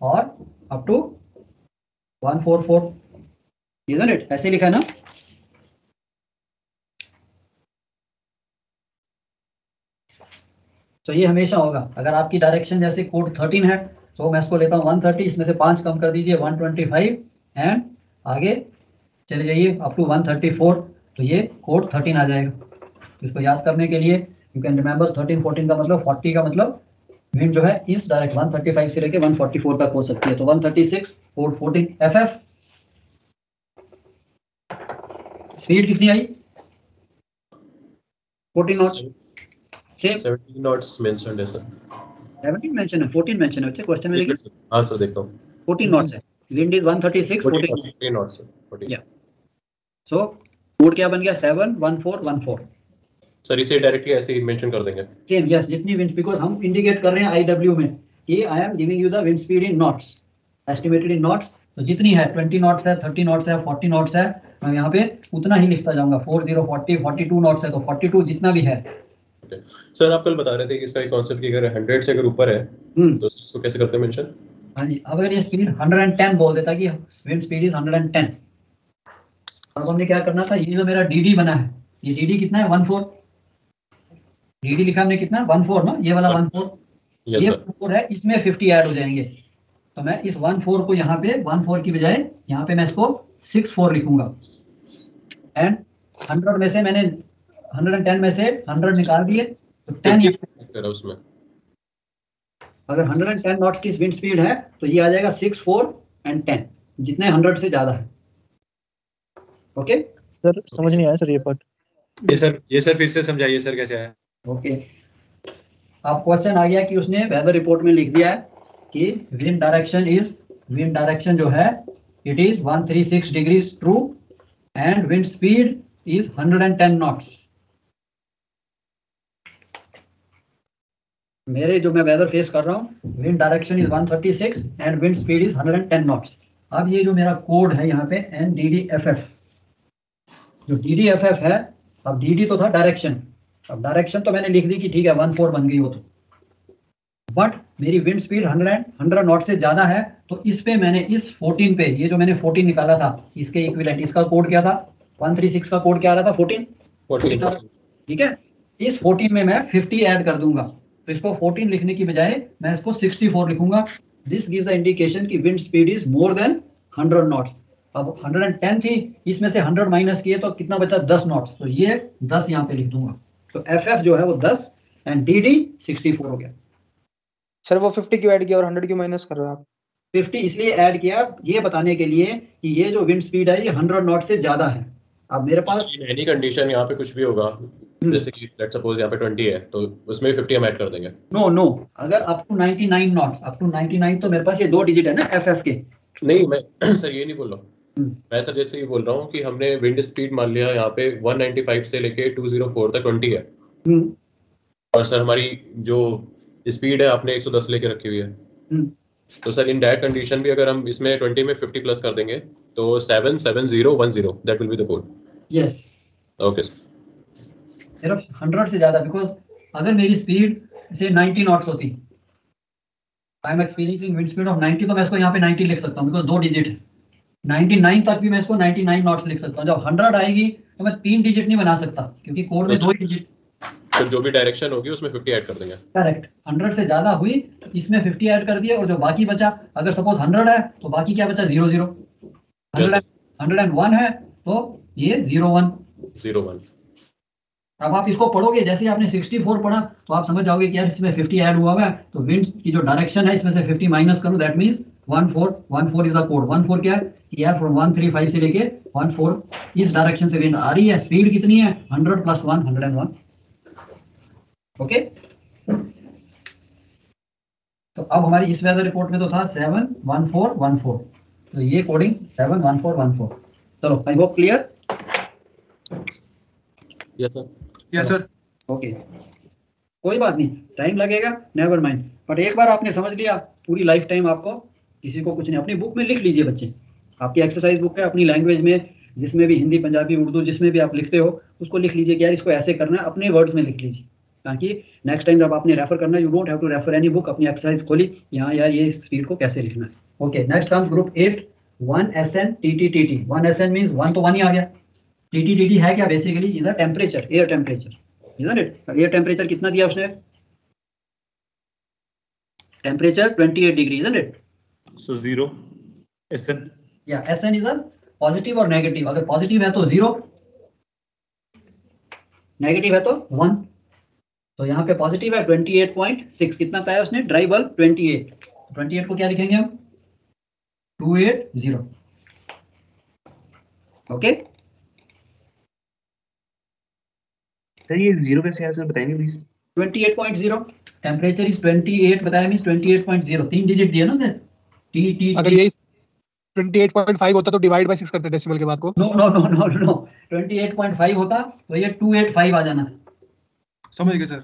or up to 144. Isn't it? ऐसे लिखा है ना? तो ये हमेशा होगा। अगर आपकी डायरेक्शन जैसे कोड 13 है तो मैं इसको लेता हूँ 130, इसमें से 5 कम कर दीजिए 125 एंड आगे चले जाइए अप टू 134, तो ये कोड 13 आ जाएगा। तो इसको याद करने के लिए यू कैन रिमेंबर 13 14 का मतलब 40 का मतलब विंड जो है इस डायरेक्ट 135 से लेके 144 तक हो सकती है। तो 136 कोड 14 FF। स्पीड कितनी आई? 14 नॉट्स। सेम 17 knots mentioned है सर। 17 मेंशन है, 14 मेंशन है बच्चे क्वेश्चन में, देखिए हाँ सर देखता हूँ। 14 नॉट्स है, विंड इज 136 14 knots सर, 14। या सो कोड क्या बन गया? 71414। सर इसे डायरेक्टली ऐसे ही मेंशन कर देंगे। सेम यस, जितनी विंड, बिकॉज हम इंडिकेट कर रहे हैं IW में कि I am giving you the wind speed in knots, estimated in knots. तो जितनी है 20 नॉट्स है, 30 नॉट्स है, 40 नॉट्स है, मैं यहाँ पे उतना ही लिखता जाऊंगा। 40 40 42 नॉट्स है तो 42 जितना भी है। सर आप कल बता रहे थे कि इसका कॉन्सेप्ट कि अगर 100 से अगर ऊपर है तो इसको कैसे करते हैं मेंशन? हाँ जी, अब अगर ये स्पीड 110 बोल देता कि विंड स्पीड इज 110, अब हमने क्या करना था, ये जो मेरा DD बना है, ये DD कितना है? 14। DD लिखा हमने कितना? 14 ना, ये वाला 14, ये 14 है, इसमें 50 ऐड हो जाएंगे। तो मैं इस 14 को यहाँ पे 14 की बजाय यहाँ पे मैं इसको 64 लिखूंगा। एंड 100 में से मैंने 110 में से 100 निकाल दिए तो 10 उसमें अगर 110 नॉट्स की विंड स्पीड है तो ये आ जाएगा 64 एंड 10, जितने 100 से ज्यादा है। ओके सर समझ नहीं आया सर ये पार्ट। ये सर फिर से समझाइए सर कैसे आया? ओके, अब क्वेश्चन आ गया कि उसने वेदर रिपोर्ट में लिख दिया है कि विंड डायरेक्शन जो है it is 136 degrees true and wind speed is 110 knots. मेरे जो मैं वेदर फेस कर रहा हूँ, wind direction is 136 and wind speed is 110 knots. अब ये जो मेरा कोड है यहाँ पे NDDFF, जो DDFF है, अब DD तो था डायरेक्शन, अब डायरेक्शन तो मैंने लिख दी कि ठीक है 14 बन गई हो तो, बट मेरी विंड स्पीड 100 नॉट से ज्यादा है, तो इस पे मैंने इस 14 पे, ये जो मैंने 14 निकाला था इसके इक्विवेलेंट, इसका कोड क्या था 136 का कोड क्या आ रहा था 14, ठीक है। इस 14 में मैं 50 ऐड कर दूंगा, तो इसको 14 लिखने की बजाय मैं इसको 64 लिखूंगा। दिस गिव्स द इंडिकेशन कि wind speed is more than 100 knots. अब 110 थी, इसमें से 100 माइनस किए तो कितना बचा 10 नॉट्स, तो ये 10 यहाँ पे लिख दूंगा, तो FF जो है वो 10 एंड DD 64 हो गया। सर वो 50 क्यों ऐड किया और 100 क्यों माइनस कर रहे हो आप? 50 इसलिए ऐड किया ये बताने के लिए कि ये जो विंड स्पीड है ये 100 नॉट से ज्यादा है। अब मेरे पास एनी कंडीशन यहाँ पे कुछ भी होगा, जैसे कि लेट्स सपोज यहाँ पे 20 है तो उसमें 50 हम ऐड कर देंगे। नो अगर up to 99 knots, up to 99 तो मेरे पास ये 2 डिजिट है ना FF के। नहीं मैं सर ये नहीं बोल रहा हूँ, मैं सर जैसे ये बोल रहा हूँ कि हमने विंड स्पीड मान लिया यहाँ पे 195 से लेके 204 तक 20 है, और सर हमारी जो स्पीड है आपने 110 लेके रखी हुई है, तो सर इन दैट कंडीशन भी अगर हम इसमें 20 में 50 प्लस कर देंगे तो 77010 that will be the code. Yes okay sir, सिर्फ 100 से ज्यादा, बिकॉज अगर मेरी स्पीड से 90 नॉट्स होती, I am experiencing wind speed of 90, तो मैं इसको यहाँ पे 90 लिख सकता हूँ, बिकॉज 2 डिजिट है। 99 तक भी मैं इसको 99 नॉट्स लिख सकता हूँ। जब 100 आएगी तो मैं 3 डिजिट नहीं बना सकता, क्योंकि कोड में 2 ही डिजिट। तो जो भी डायरेक्शन होगी उसमें 50 ऐड कर देंगे। करेक्ट, 100 से ज्यादा हुई तो इसमें 50 ऐड कर दिए, और जो बाकी बचा, अगर सपोज 100 है तो बाकी क्या बचा 00, 101 है तो ये 01। अब आप इसको पढ़ोगे, जैसे ही आपने 64 पढ़ा तो आप समझ जाओगे कि यार इसमें 50 ऐड हुआ है, तो विंड की जो डायरेक्शन है इसमें से 50 माइनस करूं, that means 14 is the code. 14 क्या है कि यार फ्रॉम 135 से लेके 14 इस डायरेक्शन से विंड आ रही है। स्पीड कितनी है 100 प्लस 1 101। ओके, तो अब हमारी इस वेदर रिपोर्ट में तो था 71414, तो ये कोडिंग 71414। चलो आई hope clear. Yes sir, yes sir. Okay, कोई बात नहीं, टाइम लगेगा, नेवर माइंड, बट एक बार आपने समझ लिया पूरी लाइफ टाइम आपको किसी को कुछ नहीं। अपनी बुक में लिख लीजिए बच्चे, आपकी एक्सरसाइज बुक है, अपनी लैंग्वेज में, जिसमें भी हिंदी पंजाबी उर्दू जिसमें भी आप लिखते हो उसको लिख लीजिए कि यार इसको ऐसे करना है, अपने वर्ड्स में लिख लीजिए, ताकि नेक्स्ट टाइम जब आपने रेफर करना you don't have to refer any book. अपनी एक्सरसाइज खोली यहाँ यार ये स्पीड को कैसे लिखना है। Okay, next comes group 8 1SN TTTT। 1SN means 1 तो 1 ही आ गया। TTTT है क्या, basically is a temperature, air temperature, isn't it. Air temperature कितना दिया उसने, temperature 28 degree, isn't it. So 0 SN, या SN इज अ पॉजिटिव और नेगेटिव। अगर पॉजिटिव है तो 0, नेगेटिव है तो 1। तो यहाँ पे पॉजिटिव है 28.6, कितना पाया उसने, ड्राई बल्ब 28। 28 को क्या लिखेंगे हम 280। ओके, सर ये 0 कैसे आया सर, बताएंगे प्लीज। 28.0, टेम्परेचर इज 28 बताया, मींस 28.0, 3 डिजिट दिया ना उसने। टी अगर यही 28.5 होता तो डिवाइड बाय 6 करते डेसिमल के बाद को। No no no no no 28.5 होता तो ये 285 आ जाना। समझ गए सर,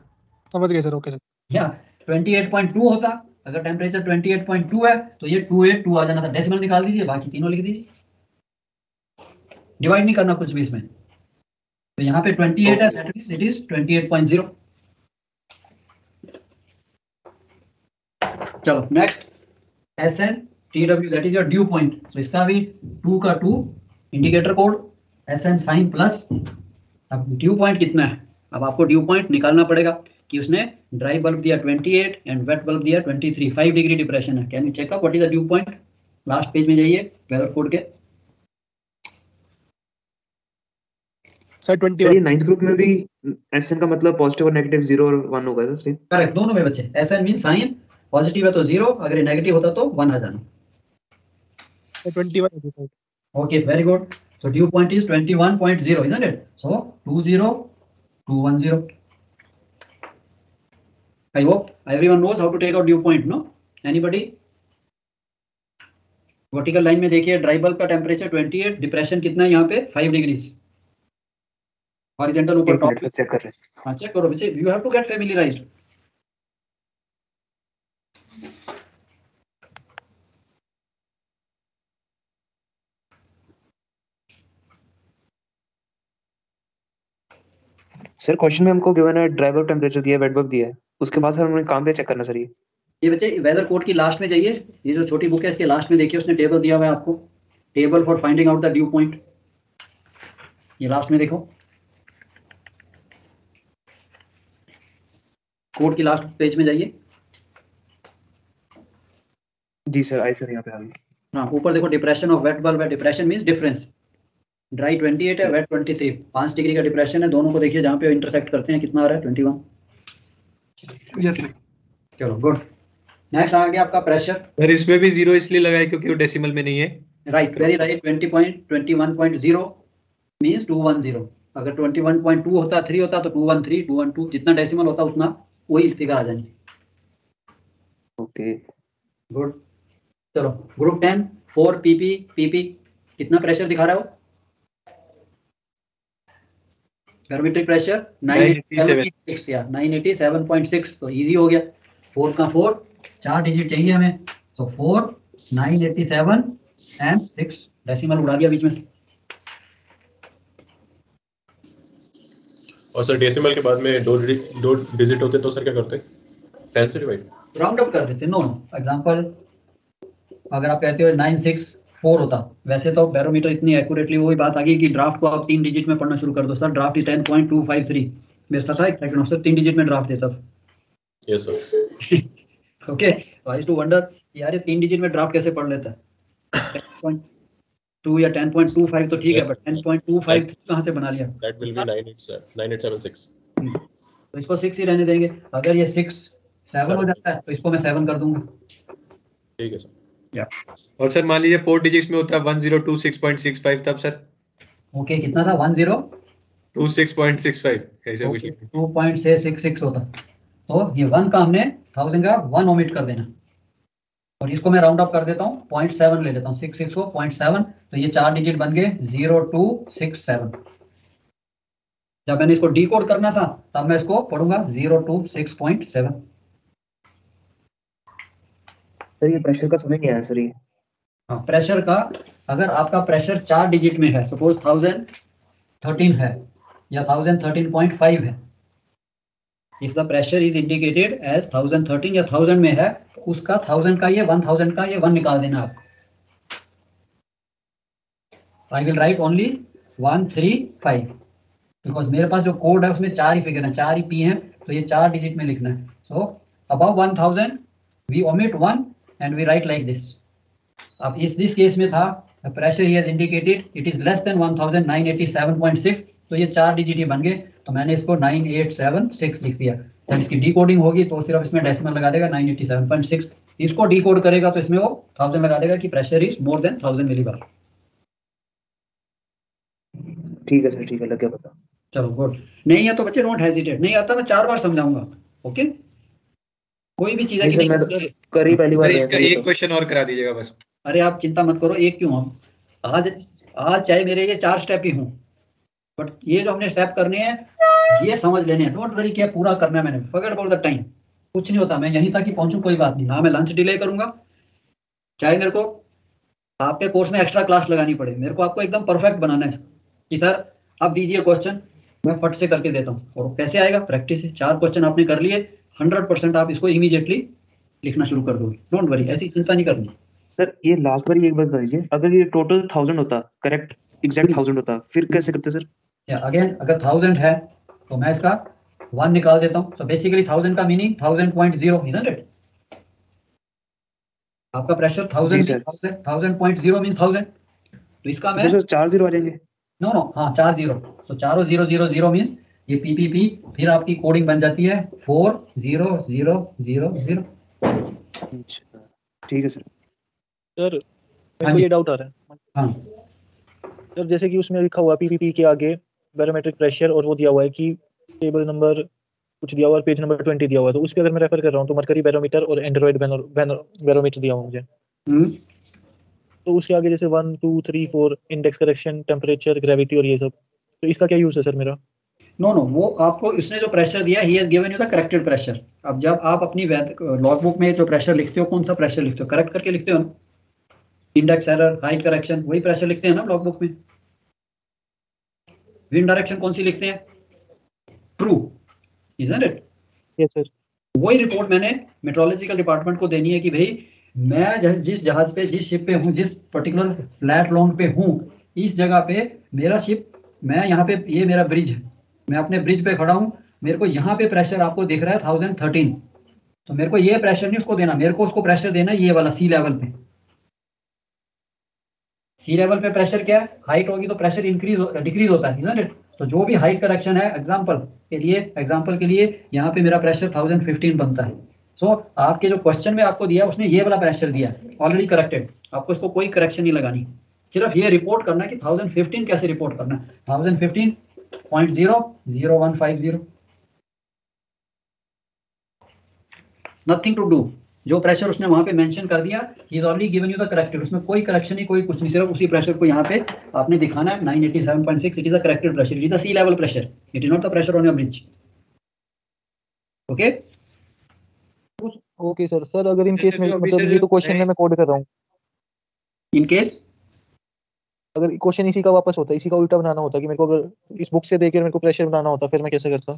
समझ गए सर। Okay sir. या 28.2 होता, अगर टेम्परेचर 28.2 है तो ये 282 आ जाना था। डेसिमल निकाल दीजिए, बाकी तीनों लिख दीजिए, डिवाइड नहीं करना कुछ भी इसमें। तो यहाँ पे 28 है, दैट मींस इट इज 28.0। चलो next SN TW, that is your dew point. तो इसका भी 2 का 2 indicator code, SN sign plus. अब ड्यू पॉइंट कितना है, अब आपको ड्यू पॉइंट निकालना पड़ेगा कि उसने ड्राई बल्ब दिया 28 एंड वेट बल्ब दिया 23, 5 डिग्री डिप्रेशन है। Can you check out what is the dew point. Last page में जाइए वेदर कोड के। सर 21। ये 9th ग्रुप में भी SN का मतलब पॉजिटिव और नेगेटिव 0 और 1 होगा सर। करेक्ट, दोनों में बच्चे। SN मीन साइन, पॉजिटिव है तो 0, अगर ये नेगेटिव होता तो 1 आ जाना। 21। Okay, very good. So due point is 21.0, isn't it? So 20210. I hope everyone knows how to take out due point, no? Anybody? Vertical line में देखिए, ड्राई बल्ब का टेम्परेचर 28, डिप्रेशन कितना है यहाँ पे 5 डिग्रीज। हॉरिजॉन्टल ऊपर टॉप चेक कर रहे हैं। हाँ चेक करो बच्चे, you have to get familiarized. Sir question में हमको गिवन है ड्राइवर टेम्परेचर दिया है, वेट बल्ब दिया है, उसके बाद सर हमें काम पे चेक करना सर ये बच्चे वेदर कोड की लास्ट में जाइए, ये जो छोटी बुक है इसके लास्ट में देखिए, उसने टेबल दिया हुआ है आपको, table for finding out the dew point, ये लास्ट में देखो, कोड की लास्ट पेज में जाइए। जी सर, आई सर यहाँ पे आ गई। हाँ, ऊपर देखो डिप्रेशन ऑफ वेट बल्ब है, डिप्रेशन मींस डिफरेंस, ड्राई 28 है, वेट 23, 5 डिग्री का डिप्रेशन है, दोनों को देखिए जहाँ पे इंटरसेक्ट करते हैं कितना आ रहा है 21। Yes sir. चलो गुड। नेक्स्ट आ गया आपका प्रेशर। सर इसमें भी 0 इसलिए लगाया क्योंकि वो डेसिमल में नहीं है। Right, very right. 21.0 मींस 210। अगर 21.2 होता, 3 होता तो 213, 212, जितना डेसिमल होता उतना वही फिगर आ जाएंगे। Okay good. चलो ग्रुप 10 4 पीपी कितना प्रेशर दिखा रहा है वो? बैरोमीट्रिक प्रेशर 987 या 987.6, तो इजी हो गया। 4 का 4, 4 डिजिट चाहिए हमें, तो 4 987 एंड 6, डेसिमल उड़ा दिया बीच में से। और सर डेसिमल के बाद में दो डिजिट होते तो सर क्या करते? 10 से डिवाइड, राउंड अप कर देते। नो एग्जांपल, अगर आप कहते हो 964 होता, वैसे तो बैरोमीटर इतनी एक्यूरेटली वही बात आ गई कि ड्राफ्ट को आप 3 डिजिट में पढ़ना शुरू कर दो। सर ड्राफ्ट इज 10.253 बेचता था एक सेकंड ऑफिसर, 3 डिजिट में ड्राफ्ट देता था। Yes sir. Okay, I used to wonder यार ये 3 डिजिट में ड्राफ्ट कैसे पढ़ लेता है। 10.2 या 10.25 तो ठीक है, बट 10.25 कहाँ से बना लिया? That will be 9876। तो इसको 6 ही रहने देंगे। अगर ये 6 7 हो जाता है तो इसको मैं 7 कर दूंगा। ठीक है सर। या और सर मान लीजिए 4 डिजिट्स में होता है 1026.65, तब सर ओके कितना था? 1026.65 ऐसे कुछ 2.666 होता। तो ये 1 का हमने 1000 का 1 ओमिट कर देना, और इसको मैं राउंड अप कर देता हूँ, 0.7 ले लेता हूँ, 66 को 0.7, तो ये 4 डिजिट बन गए 0267। जब मैंने इसको डीकोड करना था तब मैं इसको पढ़ूंगा 026.7। सर ये प्रेशर का समझ नहीं आया सर ये। हाँ, प्रेशर का, अगर आपका प्रेशर 4 डिजिट में है, सपोज 1013 है या 1013.5 है, if the pressure is indicated as 1013 या 1000 में है, तो उसका 1000 का ये 1000 का ये 1 निकाल देना आप। I will write only 135 because मेरे पास जो कोड है उसमें 4 ही फिगर है, 4 ही पी है, तो ये 4 डिजिट में लिखना है। So above 1000 we omit 1 and we write like this. अब इस दिस केस में था प्रेशर ही has indicated it is less than 1000, 987.6, तो ये 4 डिजिट ही बन गए, तो मैंने इसको 9876 लिख दिया। जब इसकी डीकोडिंग होगी तो सिर्फ इसमें डेसिमल लगा देगा 987.6, इसको डीकोड करेगा तो इसमें वो 1000 लगा देगा कि pressure is more then 1000 millibar. ठीक है सर, ठीक है, लग गया पता। चलो गुड। नहीं है तो बच्चे डोंट हेजिटेट, नहीं आता मैं 4 बार समझाऊंगा। ओके, कोई भी चीज है कि नहीं करी पहली बार। इसका एक क्वेश्चन और करा दीजिएगा बस। अरे आप चिंता मत करो, एक क्यों, हम आज चाहे मेरे ये 4 स्टेप ही हों, बट ये जो हमने स्टेप करने हैं ये समझ लेने हैं। डोंट वरी क्या पूरा करना है मैंने, फॉरगेट अबाउट द टाइम, कुछ नहीं होता। मैं यहीं तक ही पहुंचूं कोई बात नहीं, ना मैं लंच डिले करूंगा, चाहे मेरे को आपके कोर्स में एक्स्ट्रा क्लास लगानी पड़े, मेरे को आपको एकदम परफेक्ट बनाना है कि सर आप दीजिए क्वेश्चन, मैं फट से करके देता हूँ। और कैसे आएगा? प्रैक्टिस से। 4 क्वेश्चन आपने कर लिए, 100% आप इसको इमीडिएटली लिखना शुरू कर दोगे। डोंट वरी, ऐसी चिंता नहीं करनी। सर ये लास्ट बार एक बात बता दीजिए, अगर ये टोटल 1000 होता, करेक्ट एग्जैक्ट 1000 होता, फिर कैसे करते सर? या अगेन, अगर 1000 है तो मैं इसका 1 निकाल देता हूँ। सो बेसिकली 1000 का मीनिंग 1000.0, इजंट इट? आपका प्रेशर 1000.0 मीन 1000, तो इसका मैं 4 0 आ जाएंगे। नो हाँ 4 0, तो 4 0 0 0 मीन्स ये पीपीपी, फिर आपकी कोडिंग बन जाती है 4 0 0 0 0। ठीक है सर। सर मेरे को ये डाउट आ रहा है। हाँ सर, जैसे कि उसमें लिखा हुआ पीपीपी के आगे बैरोमेट्रिक प्रेशर, और वो दिया हुआ है कि टेबल नंबर कुछ दिया हुआ है, पेज नंबर 20 दिया हुआ है, तो उस पर अगर मैं रेफर कर रहा हूँ तो मरकरी बैरोमीटर और एंड्रॉइड बैरोमीटर दिया हुआ मुझे। तो उसके आगे जैसे 1 2 3 4 इंडेक्स करेक्शन, टेम्परेचर, ग्रेविटी और ये सब, तो इसका क्या यूज है सर मेरा? नो वो आपको इसने जो प्रेशर दिया, he has given you the corrected pressure. अब जब आप अपनी लॉगबुक में जो प्रेशर लिखते हो, कौन सा प्रेशर लिखते हो? करेक्ट करके लिखते हो ना, इंडेक्स एरर, हाइट करेक्शन, वही प्रेशर लिखते हैं ना लॉगबुक में। विंड डायरेक्शन कौन सी लिखते हैं? True, isn't it? Yes sir. वही रिपोर्ट मैंने मेट्रोलॉजिकल डिपार्टमेंट को देनी है कि भाई मैं जिस जहाज पे, जिस शिप पे हूँ, जिस पर्टिकुलर फ्लैट लॉन्ग पे हूँ, इस जगह पे मेरा शिप, मैं यहाँ पे, ये मेरा ब्रिज है, मैं अपने ब्रिज पे खड़ा हूँ, मेरे को यहाँ पे प्रेशर आपको दिख रहा है 1013, तो मेरे को ये प्रेशर नहीं उसको देना, मेरे को उसको प्रेशर देना ये वाला सी लेवल पे। सी लेवल पे प्रेशर क्या है, हाइट होगी तो प्रेशर डिक्रीज होता है, इजंट इट? तो जो भी हाइट करेक्शन है, एग्जांपल के लिए यहाँ पे मेरा प्रेशर 1015 बनता है। सो आपके जो क्वेश्चन में आपको दिया उसने ये वाला प्रेशर दिया, ऑलरेडी करेक्टेड, आपको इसको कोई करेक्शन नहीं लगानी, सिर्फ ये रिपोर्ट करना कि 1015 कैसे रिपोर्ट करना है, 1015.00150, नथिंग टू डू। जो प्रेशर उसने वहां पे मेंशन कर दिया, he is already given you the corrected, उसमें कोई करेक्शन नहीं, कोई कुछ नहीं, सिर्फ उसी प्रेशर को यहाँ पे आपने दिखाना है 987.6, it is the corrected pressure, it is the sea level pressure, it is not the pressure on your bridge. Okay okay sir. Sir अगर इन केस में, मतलब ये तो क्वेश्चन में मैं कोड कर रहा हूँ, इन केस अगर क्वेश्चन इसी का वापस होता, इसी का उल्टा बनाना होता कि मेरे को अगर इस बुक से देकर मेरे को प्रेशर बनाना होता, फिर मैं कैसे करता?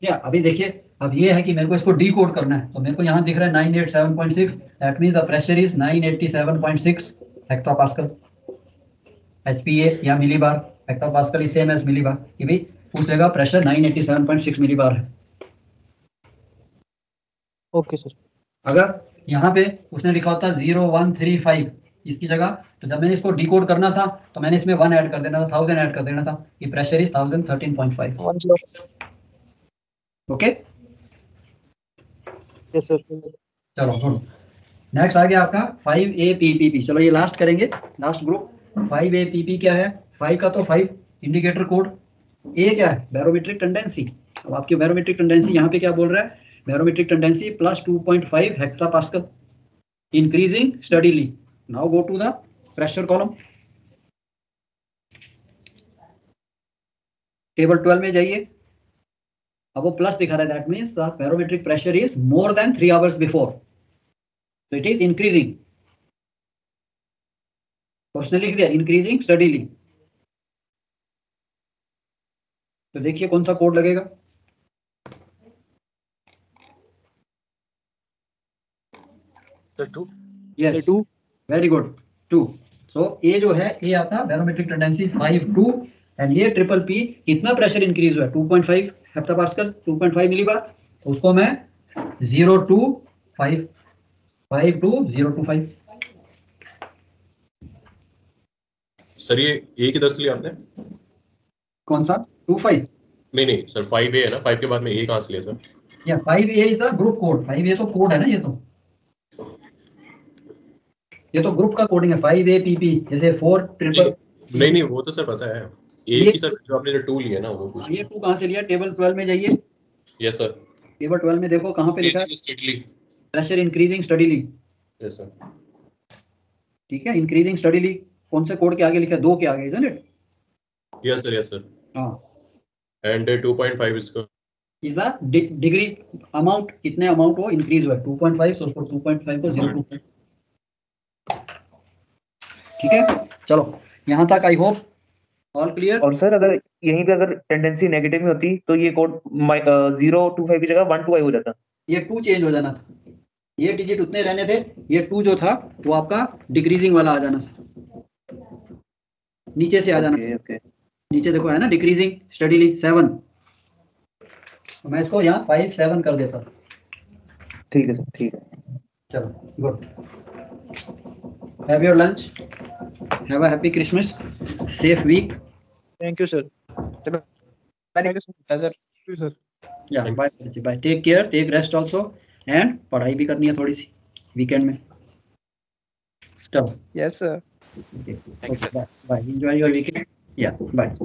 या अभी देखिए, अब ये है कि मेरे को इसको डी कोड करना है, तो मेरे को यहाँ दिख रहा है 987.6, that means the pressure is 987.6 hectopascal, hPa या millibar, hectopascal is same as millibar, कि भाई उस जगह प्रेशर 987.6 मिलीबार है। Okay sir. अगर यहाँ पे उसने लिखा होता 0135 इसकी जगह, तो जब मैंने इसको डिकोड करना था तो मैंने इसमें 1 ऐड कर देना था, 1000 ऐड कर देना था, ये pressure is 1013.5। Okay yes sir. चलो गुड। नेक्स्ट आ गया आपका 5APPP, चलो ये लास्ट करेंगे, लास्ट ग्रुप। 5APP क्या है? 5 का तो 5 इंडिकेटर कोड, ए क्या है? Barometric tendency. अब आपकी बैरोमेट्रिक टेंडेंसी यहाँ पे क्या बोल रहा है? Barometric tendency plus 2.5 hectopascal, increasing steadily. Now go to the pressure column, table 12 में जाइए। अब वो प्लस दिखा रहा है, that means the barometric pressure is more than 3 hours before, so it is increasing। उसने लिख दिया इंक्रीजिंग स्टडीली, तो देखिए कौन सा कोड लगेगा? Yes, 2, very good, 2। सो ये जो है, ये आता बैरोमेट्रिक टेंडेंसी 5.2, एंड ये ट्रिपल पी कितना प्रेशर इंक्रीज हुआ है? 2.5 हेक्टापास्कल, 2.5 मिलीबार, तो उसको मैं 025 सर ये ए किधर से लिया आपने? कौन सा? 25 नहीं सर, 5A है ना, 5 के बाद में ए कहाँ से लिया सर? या 5A is the group code, 5A तो कोड है ना, ये तो ग्रुप का कोडिंग है। 5APP जैसे 4 ट्रिपल, नहीं वो तो सर पता है, ए की सर जो आपने जो 2 लिया ना वो कुछ। ये 2 कहाँ से लिया? टेबल 12 में जाइए। Yes sir. टेबल 12 में देखो कहाँ पे लिखा है? Pressure increasing steadily. Yes sir. ठीक है, इंक्रीजिंग स्टडीली कौन से कोड के आगे लिखा है? 2 के आगे, इजंट इट? Yes sir. हाँ, एंड 2.5 इसका इज द डिग्री अमाउंट, कितने अमाउंट वो इंक्रीज हुआ है? 2.5, so उसको 2.5 को 0.25। ठीक है, चलो यहाँ तक आई होप ऑल क्लियर। और सर अगर यहीं पे अगर टेंडेंसी नेगेटिव में होती तो ये कोड 025 की जगह 125 हो जाता। ये 2 चेंज हो जाना था, ये डिजिट उतने रहने थे, ये 2 जो था वो आपका डिक्रीजिंग वाला आ जाना था, नीचे से आ जाना। ओके। नीचे देखो है ना, डिक्रीजिंग स्टडीली 7, तो मैं इसको यहाँ 5-7 कर देता। ठीक है सर, ठीक है। चलो good, have your lunch, have a happy Christmas, safe week. Thank you sir. Sir yeah bye bye, take care, take rest also, and पढ़ाई भी करनी है थोड़ी सी वीकेंड में। चलो yes sir, bye, enjoy your weekend, yeah bye.